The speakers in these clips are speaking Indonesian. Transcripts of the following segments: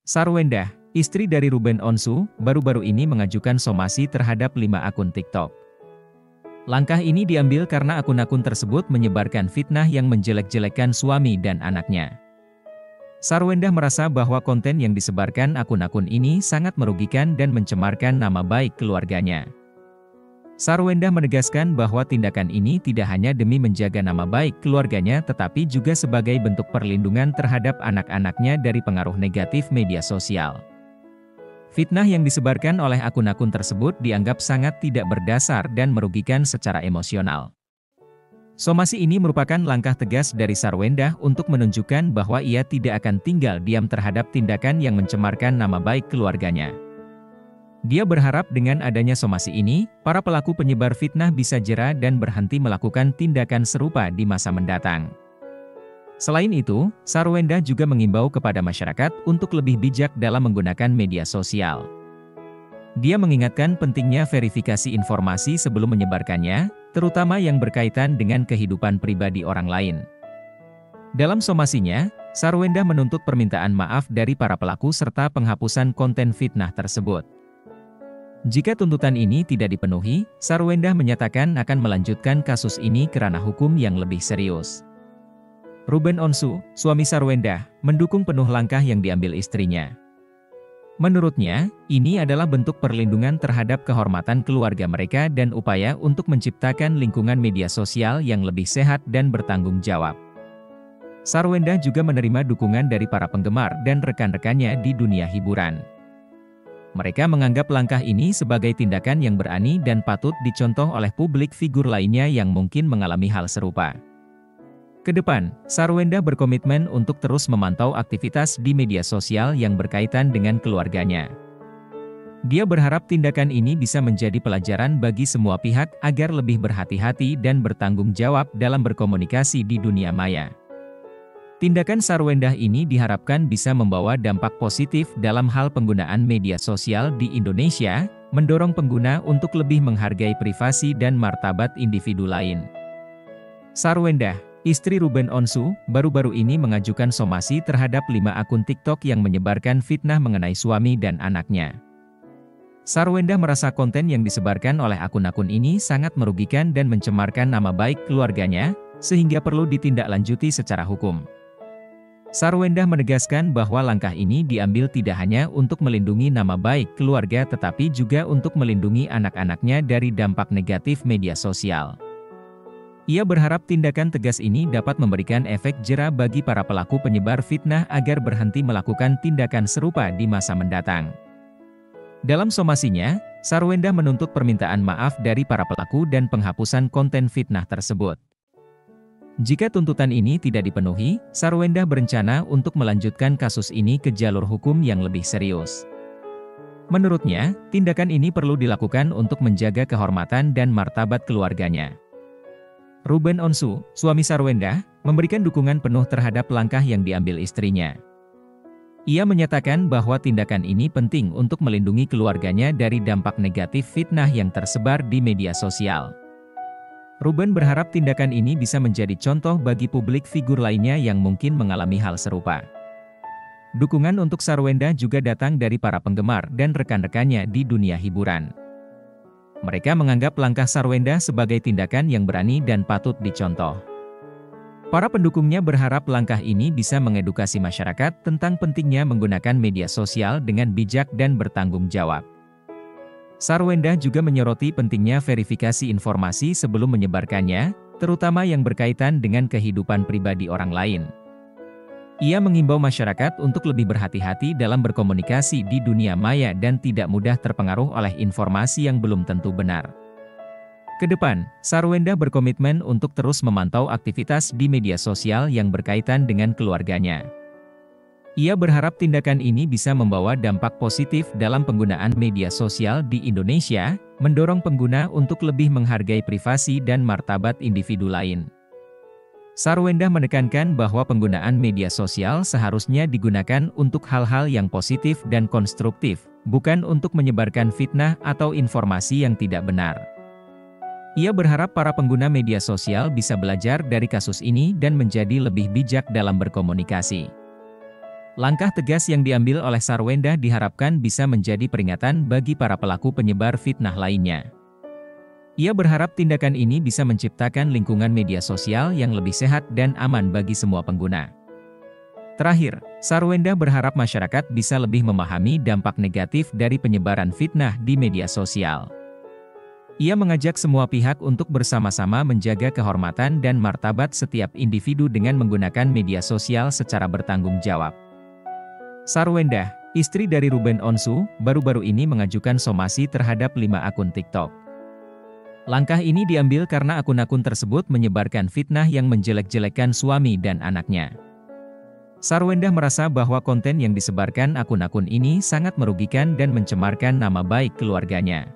Sarwendah, istri dari Ruben Onsu, baru-baru ini mengajukan somasi terhadap 5 akun TikTok. Langkah ini diambil karena akun-akun tersebut menyebarkan fitnah yang menjelek-jelekan suami dan anaknya. Sarwendah merasa bahwa konten yang disebarkan akun-akun ini sangat merugikan dan mencemarkan nama baik keluarganya. Sarwendah menegaskan bahwa tindakan ini tidak hanya demi menjaga nama baik keluarganya tetapi juga sebagai bentuk perlindungan terhadap anak-anaknya dari pengaruh negatif media sosial. Fitnah yang disebarkan oleh akun-akun tersebut dianggap sangat tidak berdasar dan merugikan secara emosional. Somasi ini merupakan langkah tegas dari Sarwendah untuk menunjukkan bahwa ia tidak akan tinggal diam terhadap tindakan yang mencemarkan nama baik keluarganya. Dia berharap dengan adanya somasi ini, para pelaku penyebar fitnah bisa jera dan berhenti melakukan tindakan serupa di masa mendatang. Selain itu, Sarwendah juga mengimbau kepada masyarakat untuk lebih bijak dalam menggunakan media sosial. Dia mengingatkan pentingnya verifikasi informasi sebelum menyebarkannya, terutama yang berkaitan dengan kehidupan pribadi orang lain. Dalam somasinya, Sarwendah menuntut permintaan maaf dari para pelaku serta penghapusan konten fitnah tersebut. Jika tuntutan ini tidak dipenuhi, Sarwendah menyatakan akan melanjutkan kasus ini ke ranah hukum yang lebih serius. Ruben Onsu, suami Sarwendah, mendukung penuh langkah yang diambil istrinya. Menurutnya, ini adalah bentuk perlindungan terhadap kehormatan keluarga mereka dan upaya untuk menciptakan lingkungan media sosial yang lebih sehat dan bertanggung jawab. Sarwendah juga menerima dukungan dari para penggemar dan rekan-rekannya di dunia hiburan. Mereka menganggap langkah ini sebagai tindakan yang berani dan patut dicontoh oleh publik figur lainnya yang mungkin mengalami hal serupa. Kedepan, Sarwendah berkomitmen untuk terus memantau aktivitas di media sosial yang berkaitan dengan keluarganya. Dia berharap tindakan ini bisa menjadi pelajaran bagi semua pihak agar lebih berhati-hati dan bertanggung jawab dalam berkomunikasi di dunia maya. Tindakan Sarwendah ini diharapkan bisa membawa dampak positif dalam hal penggunaan media sosial di Indonesia, mendorong pengguna untuk lebih menghargai privasi dan martabat individu lain. Sarwendah, istri Ruben Onsu, baru-baru ini mengajukan somasi terhadap 5 akun TikTok yang menyebarkan fitnah mengenai suami dan anaknya. Sarwendah merasa konten yang disebarkan oleh akun-akun ini sangat merugikan dan mencemarkan nama baik keluarganya, sehingga perlu ditindaklanjuti secara hukum. Sarwendah menegaskan bahwa langkah ini diambil tidak hanya untuk melindungi nama baik keluarga tetapi juga untuk melindungi anak-anaknya dari dampak negatif media sosial. Ia berharap tindakan tegas ini dapat memberikan efek jera bagi para pelaku penyebar fitnah agar berhenti melakukan tindakan serupa di masa mendatang. Dalam somasinya, Sarwendah menuntut permintaan maaf dari para pelaku dan penghapusan konten fitnah tersebut. Jika tuntutan ini tidak dipenuhi, Sarwendah berencana untuk melanjutkan kasus ini ke jalur hukum yang lebih serius. Menurutnya, tindakan ini perlu dilakukan untuk menjaga kehormatan dan martabat keluarganya. Ruben Onsu, suami Sarwendah, memberikan dukungan penuh terhadap langkah yang diambil istrinya. Ia menyatakan bahwa tindakan ini penting untuk melindungi keluarganya dari dampak negatif fitnah yang tersebar di media sosial. Ruben berharap tindakan ini bisa menjadi contoh bagi publik figur lainnya yang mungkin mengalami hal serupa. Dukungan untuk Sarwendah juga datang dari para penggemar dan rekan-rekannya di dunia hiburan. Mereka menganggap langkah Sarwendah sebagai tindakan yang berani dan patut dicontoh. Para pendukungnya berharap langkah ini bisa mengedukasi masyarakat tentang pentingnya menggunakan media sosial dengan bijak dan bertanggung jawab. Sarwendah juga menyoroti pentingnya verifikasi informasi sebelum menyebarkannya, terutama yang berkaitan dengan kehidupan pribadi orang lain. Ia mengimbau masyarakat untuk lebih berhati-hati dalam berkomunikasi di dunia maya dan tidak mudah terpengaruh oleh informasi yang belum tentu benar. Kedepan, Sarwendah berkomitmen untuk terus memantau aktivitas di media sosial yang berkaitan dengan keluarganya. Ia berharap tindakan ini bisa membawa dampak positif dalam penggunaan media sosial di Indonesia, mendorong pengguna untuk lebih menghargai privasi dan martabat individu lain. Sarwendah menekankan bahwa penggunaan media sosial seharusnya digunakan untuk hal-hal yang positif dan konstruktif, bukan untuk menyebarkan fitnah atau informasi yang tidak benar. Ia berharap para pengguna media sosial bisa belajar dari kasus ini dan menjadi lebih bijak dalam berkomunikasi. Langkah tegas yang diambil oleh Sarwenda diharapkan bisa menjadi peringatan bagi para pelaku penyebar fitnah lainnya. Ia berharap tindakan ini bisa menciptakan lingkungan media sosial yang lebih sehat dan aman bagi semua pengguna. Terakhir, Sarwenda berharap masyarakat bisa lebih memahami dampak negatif dari penyebaran fitnah di media sosial. Ia mengajak semua pihak untuk bersama-sama menjaga kehormatan dan martabat setiap individu dengan menggunakan media sosial secara bertanggung jawab. Sarwenda, istri dari Ruben Onsu, baru-baru ini mengajukan somasi terhadap 5 akun TikTok. Langkah ini diambil karena akun-akun tersebut menyebarkan fitnah yang menjelek-jelekan suami dan anaknya. Sarwenda merasa bahwa konten yang disebarkan akun-akun ini sangat merugikan dan mencemarkan nama baik keluarganya.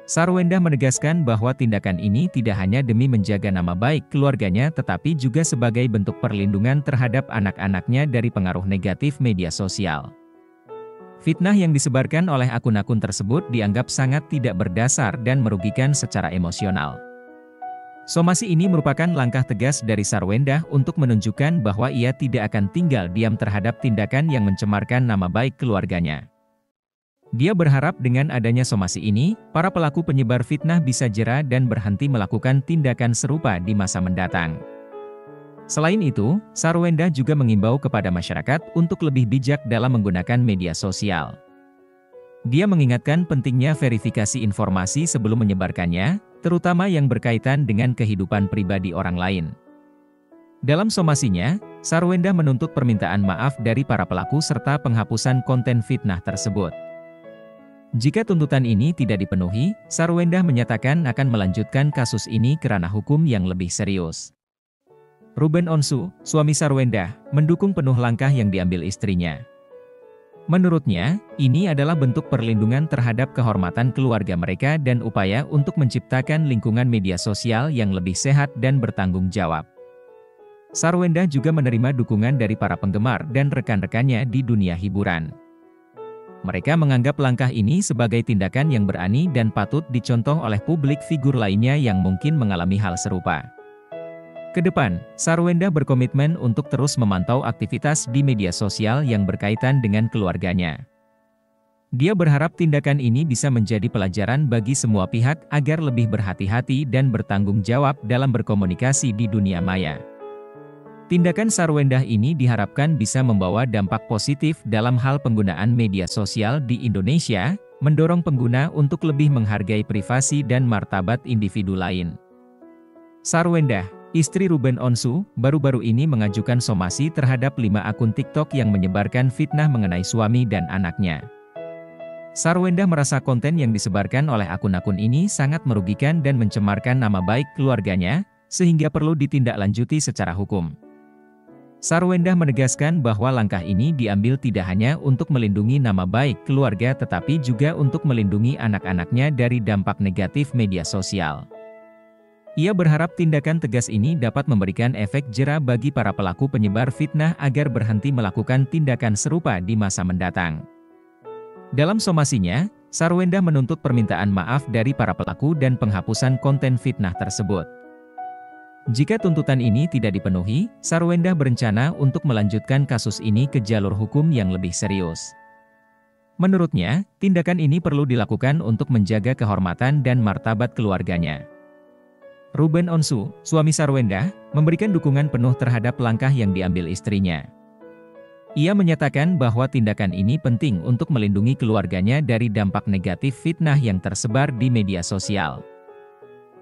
Sarwenda menegaskan bahwa tindakan ini tidak hanya demi menjaga nama baik keluarganya tetapi juga sebagai bentuk perlindungan terhadap anak-anaknya dari pengaruh negatif media sosial. Fitnah yang disebarkan oleh akun-akun tersebut dianggap sangat tidak berdasar dan merugikan secara emosional. Somasi ini merupakan langkah tegas dari Sarwenda untuk menunjukkan bahwa ia tidak akan tinggal diam terhadap tindakan yang mencemarkan nama baik keluarganya. Dia berharap dengan adanya somasi ini, para pelaku penyebar fitnah bisa jera dan berhenti melakukan tindakan serupa di masa mendatang. Selain itu, Sarwenda juga mengimbau kepada masyarakat untuk lebih bijak dalam menggunakan media sosial. Dia mengingatkan pentingnya verifikasi informasi sebelum menyebarkannya, terutama yang berkaitan dengan kehidupan pribadi orang lain. Dalam somasinya, Sarwenda menuntut permintaan maaf dari para pelaku serta penghapusan konten fitnah tersebut. Jika tuntutan ini tidak dipenuhi, Sarwenda menyatakan akan melanjutkan kasus ini ke ranah hukum yang lebih serius. Ruben Onsu, suami Sarwenda, mendukung penuh langkah yang diambil istrinya. Menurutnya, ini adalah bentuk perlindungan terhadap kehormatan keluarga mereka dan upaya untuk menciptakan lingkungan media sosial yang lebih sehat dan bertanggung jawab. Sarwenda juga menerima dukungan dari para penggemar dan rekan-rekannya di dunia hiburan. Mereka menganggap langkah ini sebagai tindakan yang berani dan patut dicontoh oleh publik figur lainnya yang mungkin mengalami hal serupa. Kedepan, Sarwenda berkomitmen untuk terus memantau aktivitas di media sosial yang berkaitan dengan keluarganya. Dia berharap tindakan ini bisa menjadi pelajaran bagi semua pihak agar lebih berhati-hati dan bertanggung jawab dalam berkomunikasi di dunia maya. Tindakan Sarwenda ini diharapkan bisa membawa dampak positif dalam hal penggunaan media sosial di Indonesia, mendorong pengguna untuk lebih menghargai privasi dan martabat individu lain. Sarwenda, istri Ruben Onsu, baru-baru ini mengajukan somasi terhadap 5 akun TikTok yang menyebarkan fitnah mengenai suami dan anaknya. Sarwenda merasa konten yang disebarkan oleh akun-akun ini sangat merugikan dan mencemarkan nama baik keluarganya, sehingga perlu ditindaklanjuti secara hukum. Sarwenda menegaskan bahwa langkah ini diambil tidak hanya untuk melindungi nama baik keluarga tetapi juga untuk melindungi anak-anaknya dari dampak negatif media sosial. Ia berharap tindakan tegas ini dapat memberikan efek jera bagi para pelaku penyebar fitnah agar berhenti melakukan tindakan serupa di masa mendatang. Dalam somasinya, Sarwenda menuntut permintaan maaf dari para pelaku dan penghapusan konten fitnah tersebut. Jika tuntutan ini tidak dipenuhi, Sarwenda berencana untuk melanjutkan kasus ini ke jalur hukum yang lebih serius. Menurutnya, tindakan ini perlu dilakukan untuk menjaga kehormatan dan martabat keluarganya. Ruben Onsu, suami Sarwenda, memberikan dukungan penuh terhadap langkah yang diambil istrinya. Ia menyatakan bahwa tindakan ini penting untuk melindungi keluarganya dari dampak negatif fitnah yang tersebar di media sosial.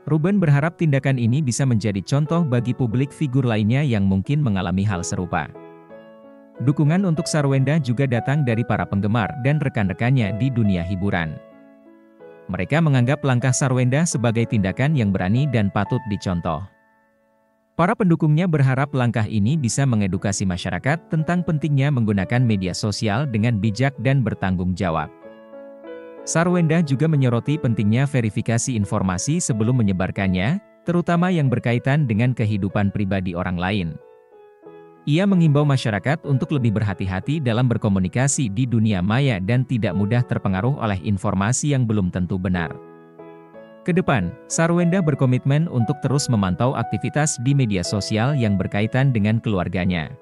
Ruben berharap tindakan ini bisa menjadi contoh bagi publik figur lainnya yang mungkin mengalami hal serupa. Dukungan untuk Sarwenda juga datang dari para penggemar dan rekan-rekannya di dunia hiburan. Mereka menganggap langkah Sarwenda sebagai tindakan yang berani dan patut dicontoh. Para pendukungnya berharap langkah ini bisa mengedukasi masyarakat tentang pentingnya menggunakan media sosial dengan bijak dan bertanggung jawab. Sarwenda juga menyoroti pentingnya verifikasi informasi sebelum menyebarkannya, terutama yang berkaitan dengan kehidupan pribadi orang lain. Ia mengimbau masyarakat untuk lebih berhati-hati dalam berkomunikasi di dunia maya dan tidak mudah terpengaruh oleh informasi yang belum tentu benar. Kedepan, Sarwenda berkomitmen untuk terus memantau aktivitas di media sosial yang berkaitan dengan keluarganya.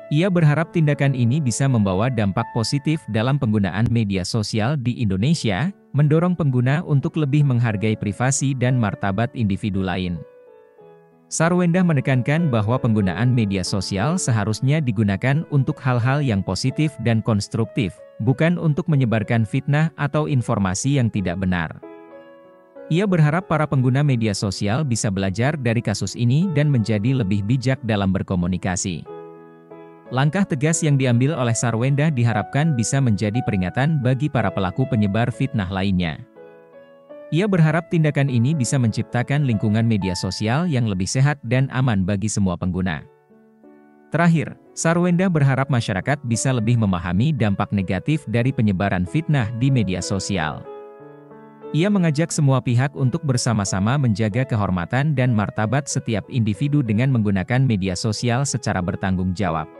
Ia berharap tindakan ini bisa membawa dampak positif dalam penggunaan media sosial di Indonesia, mendorong pengguna untuk lebih menghargai privasi dan martabat individu lain. Sarwendah menekankan bahwa penggunaan media sosial seharusnya digunakan untuk hal-hal yang positif dan konstruktif, bukan untuk menyebarkan fitnah atau informasi yang tidak benar. Ia berharap para pengguna media sosial bisa belajar dari kasus ini dan menjadi lebih bijak dalam berkomunikasi. Langkah tegas yang diambil oleh Sarwendah diharapkan bisa menjadi peringatan bagi para pelaku penyebar fitnah lainnya. Ia berharap tindakan ini bisa menciptakan lingkungan media sosial yang lebih sehat dan aman bagi semua pengguna. Terakhir, Sarwendah berharap masyarakat bisa lebih memahami dampak negatif dari penyebaran fitnah di media sosial. Ia mengajak semua pihak untuk bersama-sama menjaga kehormatan dan martabat setiap individu dengan menggunakan media sosial secara bertanggung jawab.